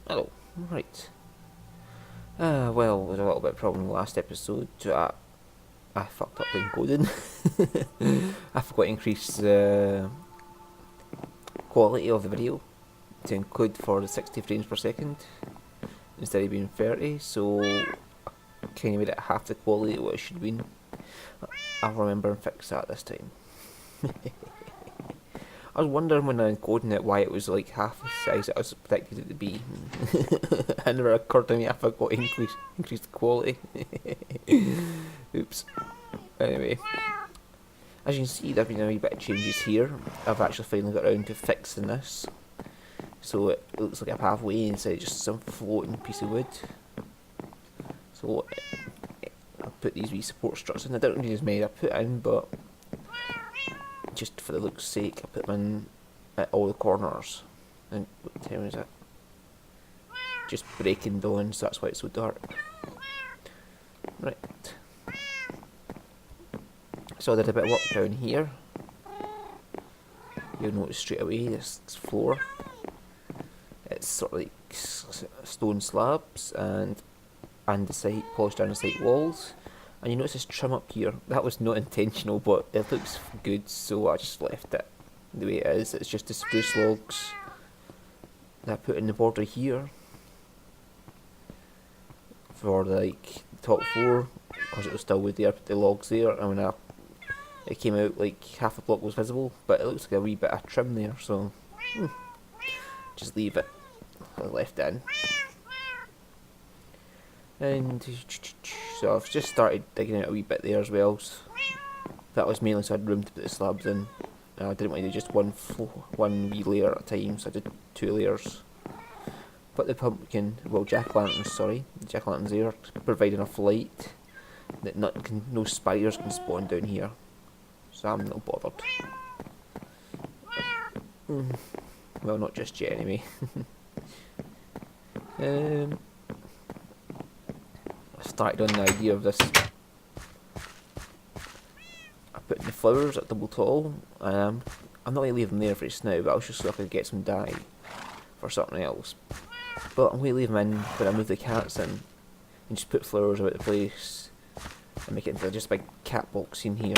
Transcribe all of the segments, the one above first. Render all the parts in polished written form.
Hello. Right. Well, there's a little bit of problem in the last episode. I fucked up the encoding. I forgot to increase the quality of the video to encode for the 60 frames per second instead of being 30, so I kind of made it half the quality of what it should have been. I'll remember and fix that this time. I was wondering when I was encoding it why it was like half the size I was predicted it to be. It never occurred to me I forgot to increase the quality. Oops. Anyway, as you can see, there have been a wee bit of changes here. I've actually finally got around to fixing this, so it looks like I'm halfway instead of just some floating piece of wood. So I put these wee support struts in. I don't need as many I put in, but just for the look's sake, I put them in at all the corners. And what time is it? Just breaking dawn, so that's why it's so dark. Right. So I did a bit of work down here. You'll notice straight away this floor. It's sort of like stone slabs and andesite, polished andesite walls. And you notice this trim up here. That was not intentional, but it looks good, so I just left it the way it is. It's just the spruce logs that I put in the border here for like the top floor, because it was still wood there. I put the logs there, and when it came out like half a block was visible, but it looks like a wee bit of trim there, so just leave it. I left it in. And so I've just started digging out a wee bit there as well. So that was mainly so I had room to put the slabs in. I didn't want to do just one wee layer at a time, so I did 2 layers. Put the pumpkin, well, jack-o'-lanterns there to provide enough light that no spiders can spawn down here. So I'm not bothered. Well, not just yet anyway. I started on the idea of this. I put in the flowers at double tall. I'm not going to leave them there for just now, but I was just so I could get some dye for something else. But I'm going to leave them in when I move the cats in, and just put flowers about the place and make it into just a big cat box in here.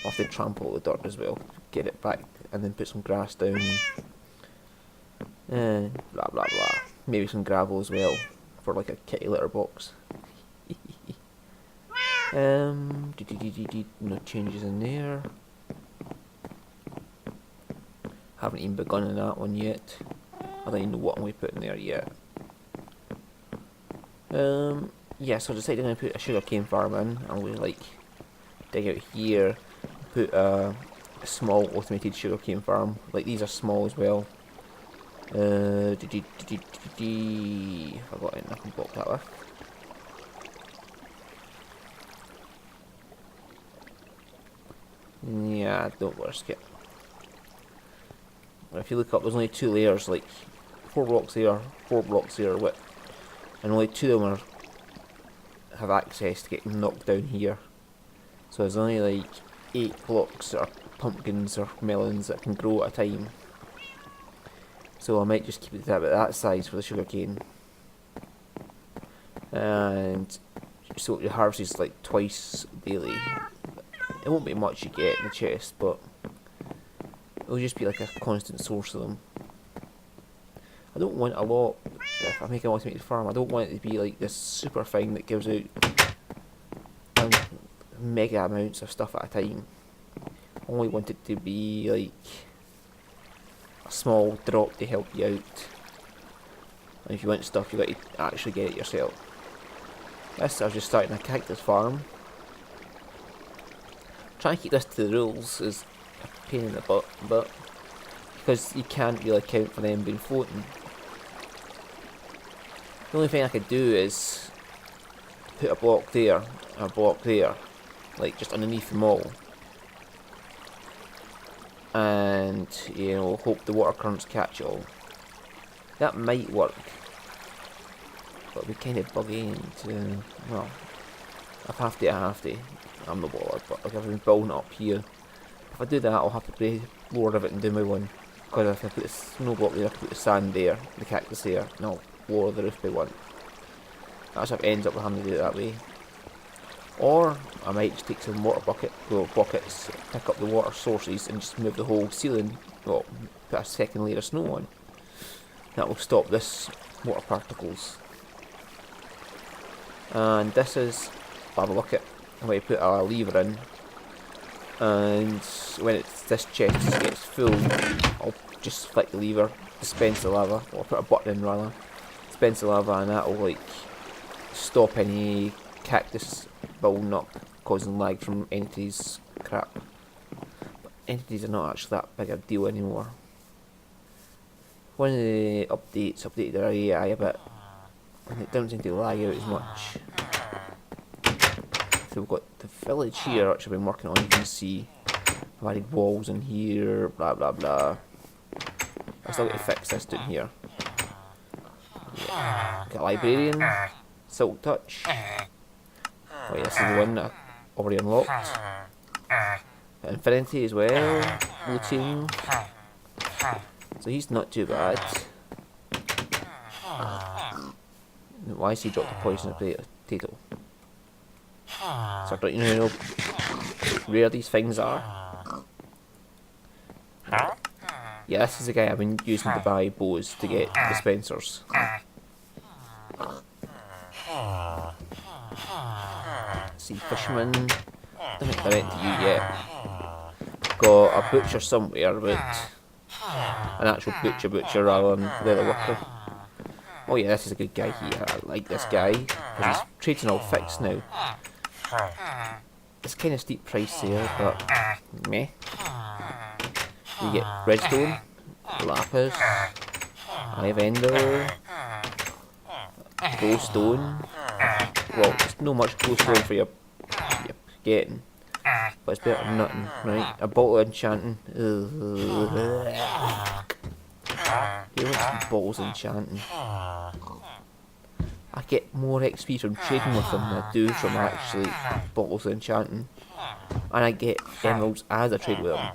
I'll have to trample the dirt as well, get it back, and then put some grass down. And blah blah blah. Maybe some gravel as well for like a kitty litter box. No changes in there. Haven't even begun on that one yet. I don't even know what I'm going to put in there yet. Yeah, so I decided I'm going to put a sugarcane farm in. I'm going to like dig out here, put a small automated sugarcane farm. Like these are small as well. Have I got anything I can block that with? Yeah, don't risk it. If you look up, there's only 2 layers, like 4 blocks there, 4 blocks there width, and only 2 of them have access to get knocked down here. So there's only like 8 blocks or pumpkins or melons that can grow at a time. So I might just keep it about that size for the sugarcane. And so you harvest like twice daily. It won't be much you get in the chest, but it'll just be like a constant source of them. I don't want a lot. If I make an automated farm, I don't want it to be like this super thing that gives out mega amounts of stuff at a time. I only want it to be like a small drop to help you out. And if you want stuff, you got to actually get it yourself. This, I was just starting a cactus farm. Trying to keep this to the rules is a pain in the butt, but because you can't really account for them being floating. The only thing I could do is put a block there, and a block there, like just underneath them all. And, you know, hope the water currents catch it all. That might work. But it'll be kind of buggy and, well, if I have to, I have to. I'm not bothered, but like I've been building it up here. If I do that, I'll have to pay more of it and do my one Because if I put the snow block there, I can put the sand there, the cactus there, and I'll lower the roof by one. That's how it ends up having to do it that way. Or I might just take some buckets, pick up the water sources and just move the whole ceiling, well, put a second layer of snow on. That will stop this water particles. And this is a bucket where you put a lever in, and when this chest gets full, I'll just flick the lever, dispense the lava, or put a button in rather, dispense the lava, and that will like stop any cactus building up, causing lag from entities crap. But entities are not actually that big a deal anymore. One of the updates updated their AI a bit, and it doesn't seem to lag out as much. So we've got the village here, which I've been working on. You can see I've added walls in here, blah blah blah. I still got to fix this down here. Yeah. Got a librarian, Silk Touch. Oh yeah, this is the one that I already unlocked. Got Infinity as well, looting. So he's not too bad. Why has he dropped the poison potato? So I don't know how rare these things are. Yeah, this is the guy I've been using to buy bows to get dispensers. See, fisherman. Don't think they're into you yet. Got a butcher somewhere, but an actual butcher rather than leather worker. Oh yeah, this is a good guy here. I like this guy because he's trading all fixed now. It's kind of steep price there, but meh. You get redstone, lapis, eye of ender, glowstone. Well, there's not much glowstone for your getting, but it's better than nothing, right? A bottle of enchanting. Who wants bottles of enchanting? I get more XP from trading with them than I do from actually bottles of enchanting, and I get emeralds as I trade with them.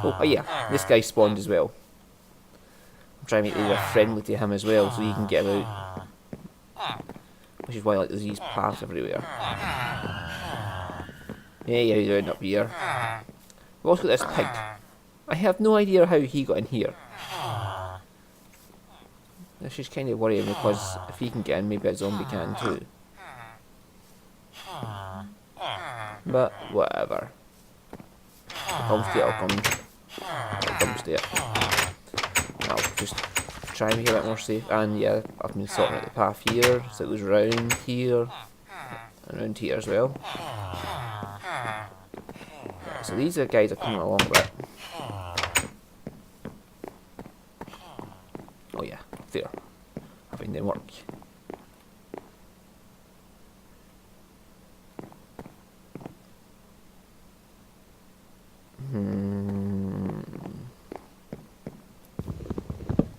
Oh yeah, this guy spawned as well. I'm trying to make it friendly to him as well, so he can get about. Which is why I like there's these paths everywhere. Yeah, he's around up here. We've also got this pig. I have no idea how he got in here. This is kind of worrying because if he can get in, maybe a zombie can too. But whatever. If it comes to it, I'll come. If it comes to it. I'll just try and make it a bit more safe. And yeah, I've been sorting out the path here, so it goes round here and round here as well. So these are the guys that are coming along a bit. Oh yeah, there. Having them work.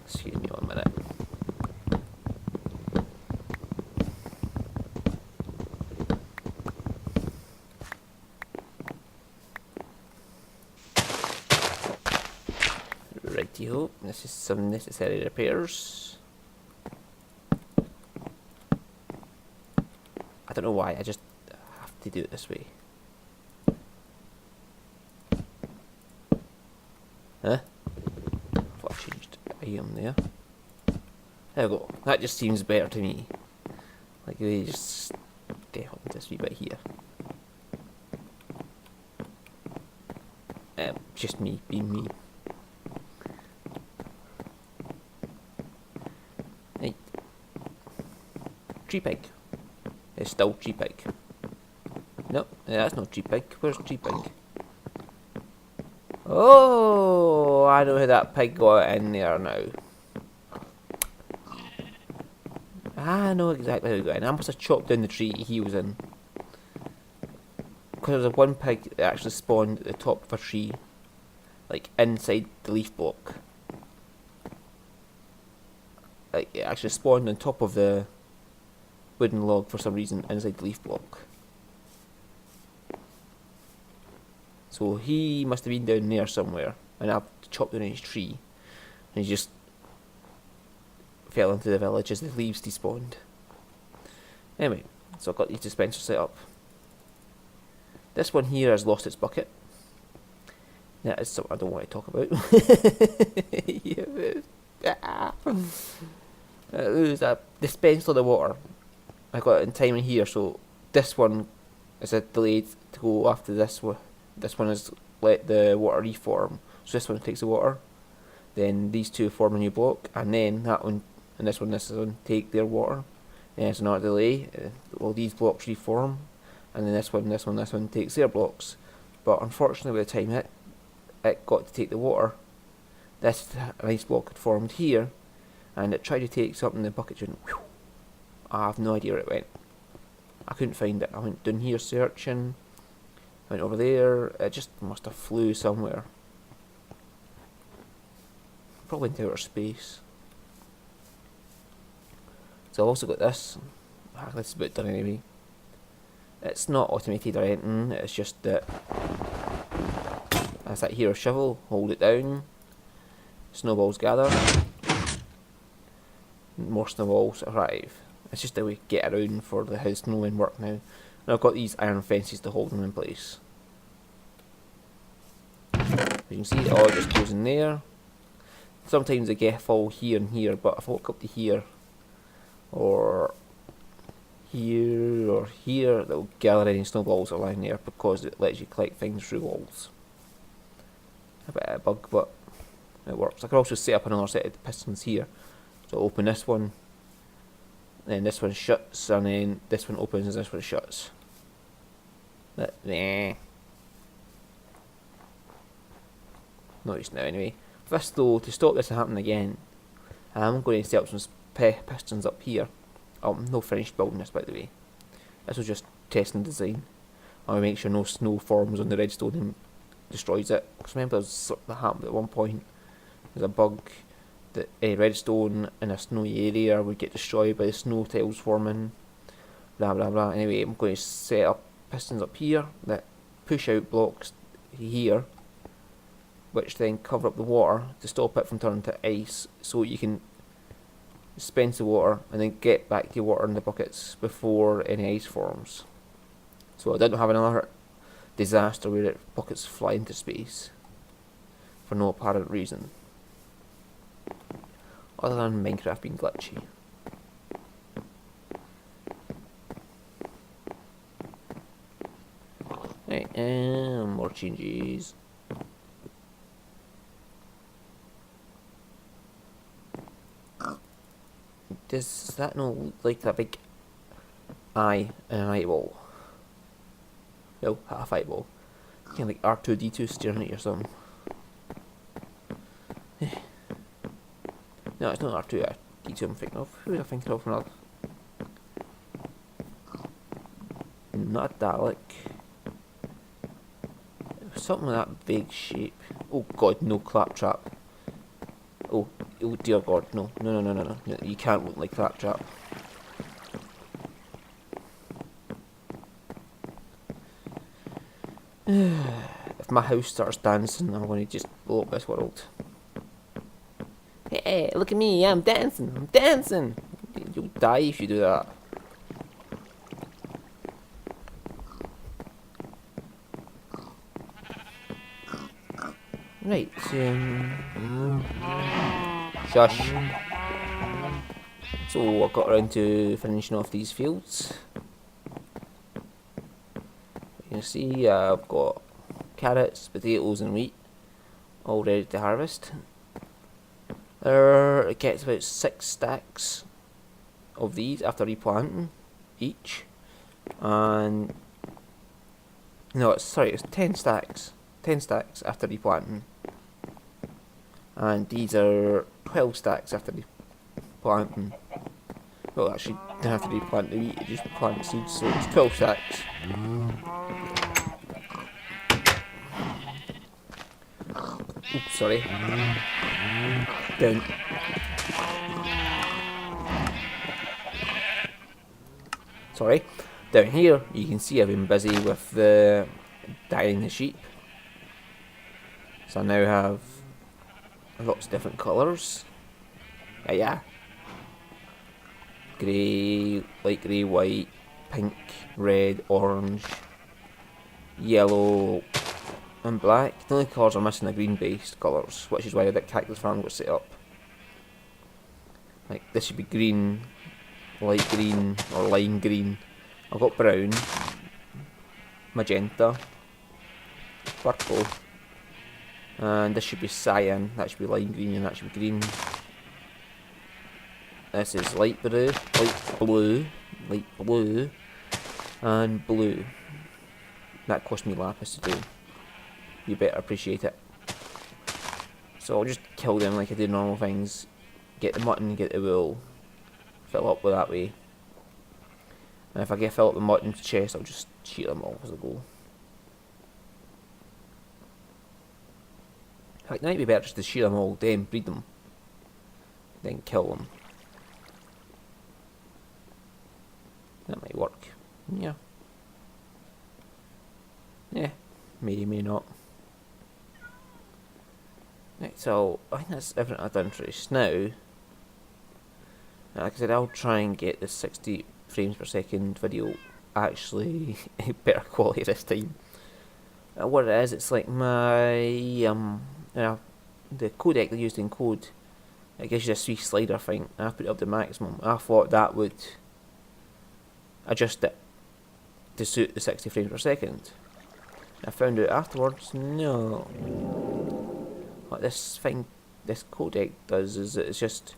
Excuse me 1 minute. Righty-ho, this is some necessary repairs. I don't know why, I just have to do it this way. Huh? I thought I changed item there. There we go. That just seems better to me. Like they just definitely this wee bit here. Just me being me. Right. Tree pig. It's still tree pig. No, that's not tree pig. Where's tree pig? Oh, I know how that pig got in there now. I know exactly how he got in. I must have chopped down the tree he was in. Because there was a one pig that actually spawned at the top of a tree, like inside the leaf block. Like it actually spawned on top of the wooden log for some reason inside the leaf block. So he must have been down there somewhere. and I've chopped down his tree, and he just fell into the village as the leaves despawned. Anyway, so I've got these dispensers set up. This one here has lost its bucket. That is something I don't want to talk about. There's a dispenser of the water. I got it in time in here, so this one is a delayed to go after this one. This one has let the water reform, so this one takes the water. Then these two form a new block, and then that one and this one take their water. Then there's another delay. All these blocks reform, and then this one takes their blocks. But unfortunately, by the time it got to take the water, this nice block had formed here, and it tried to take something in the bucket. And I have no idea where it went. I couldn't find it. I went down here searching, went over there. It just must have flew somewhere, probably into outer space. So I've also got this. This is about done anyway. It's not automated or anything. It's just that as that here shovel, hold it down. Snowballs gather. More snowballs arrive. It's just a way to get around for the house snowmen work now. And I've got these iron fences to hold them in place. As you can see, it all just goes in there. Sometimes they get fall here and here, but if I walk up to here, or here, they'll gather any snowballs that are lying there because it lets you collect things through walls. A bit of a bug, but it works. I can also set up another set of pistons here. So open this one, then this one shuts, and then this one opens and this one shuts. But no use now anyway. First though, to stop this happening again, I'm going to set up some pistons up here. No finished building this, by the way. This was just testing design. I want to make sure no snow forms on the redstone and destroys it. Because remember, that happened at one point. There's a bug that redstone in a snowy area would get destroyed by the snow tiles forming. Blah blah blah. Anyway, I'm going to set up pistons up here that push out blocks here, which then cover up the water to stop it from turning to ice, so you can dispense the water and then get back to your water in the buckets before any ice forms. So I didn't have another disaster where buckets fly into space for no apparent reason, other than Minecraft being glitchy. Right, and more changes. Does that not look like that big eye in an eyeball? No, half eyeball. Kind of like R2-D2 staring at you or something. No, it's not R2-D2 I'm thinking of. Who am I thinking of now? Not a Dalek. Something of that vague shape. Oh god, no, Claptrap. Oh dear god, no. No, you can't look like Claptrap. If my house starts dancing, I'm going to just blow up this world. Hey, look at me, I'm dancing. You'll die if you do that. Right, shush. So I got around to finishing off these fields. You can see I've got carrots, potatoes and wheat all ready to harvest. It gets about 6 stacks of these after replanting each, and no, it's 10 stacks. 10 stacks after replanting, and these are 12 stacks after replanting. Well, actually, you don't have to replant the wheat, you just plant seeds, so it's 12 stacks. Oops, sorry. Down. Sorry. Down here, you can see I've been busy with dyeing the sheep. So I now have lots of different colours. Yeah. Grey, light grey, white, pink, red, orange, yellow, and black. The only colours are missing the green based colours, which is why the cactus farm got set up. Like, this should be green, light green, or lime green. I've got brown, magenta, purple, and this should be cyan, that should be lime green, and that should be green. This is light blue, and blue. That cost me lapis to do. You better appreciate it. So I'll just kill them like I do normal things. Get the mutton, get the wool, fill up with that way. And if I get fill up the mutton's chest, I'll just shoot them all as I go. In fact, it might be better just to shoot them all, then breed them, then kill them. That might work. Yeah. Yeah, may not. Right, so I think that's everything I've done for this now. Like I said, I'll try and get the 60 frames per second video actually better quality this time. What it is, it's like my the codec they used to encode. It gives you this wee slider thing, and I put it up to maximum. I thought that would adjust it to suit the 60 frames per second. I found out afterwards, no. What this thing, this codec does is it's just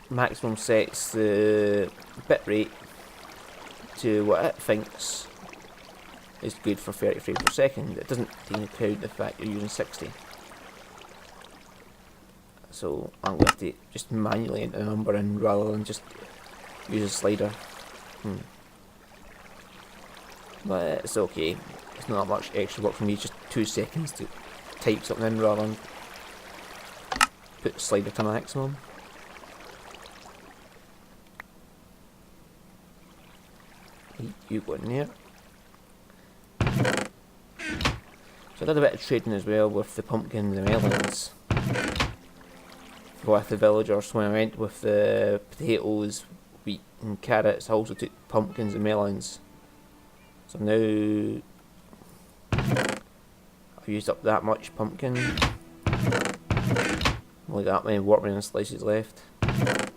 maximum sets the bitrate to what it thinks is good for 30 frames per second. It doesn't take into account the fact you're using 60. So I'm going to have to just manually enter the number in rather than just use a slider. But it's okay. It's not much extra work for me. It's just 2 seconds to type something in rather than put the slider to maximum. You go in there. So I did a bit of trading as well with the pumpkins and the melons. With the villagers when I went with the potatoes, wheat and carrots. I also took pumpkins and melons. So now I've used up that much pumpkin. Only that many watermelon slices left,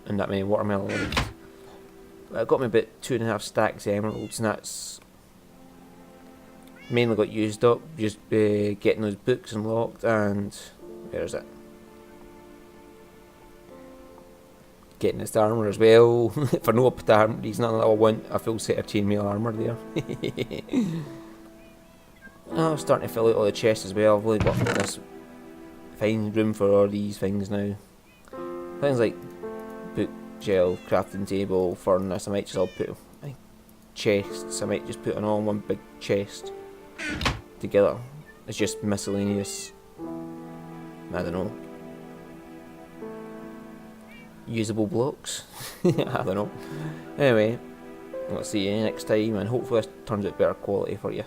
and that many watermelon left. But I got me about 2.5 stacks of emeralds, and that's mainly got used up just getting those books unlocked. And where is it? Getting this armour as well. For no apparent reason, I want a full set of chainmail armour there. I'm starting to fill out all the chests as well. I've really got this fine room for all these things now. Things like bookshelf, crafting table, furnace. I might just all put chests. I might just put them all in one big chest together. It's just miscellaneous. I don't know. Usable blocks. I don't know. Anyway, I'll see you next time, and hopefully this turns out better quality for you.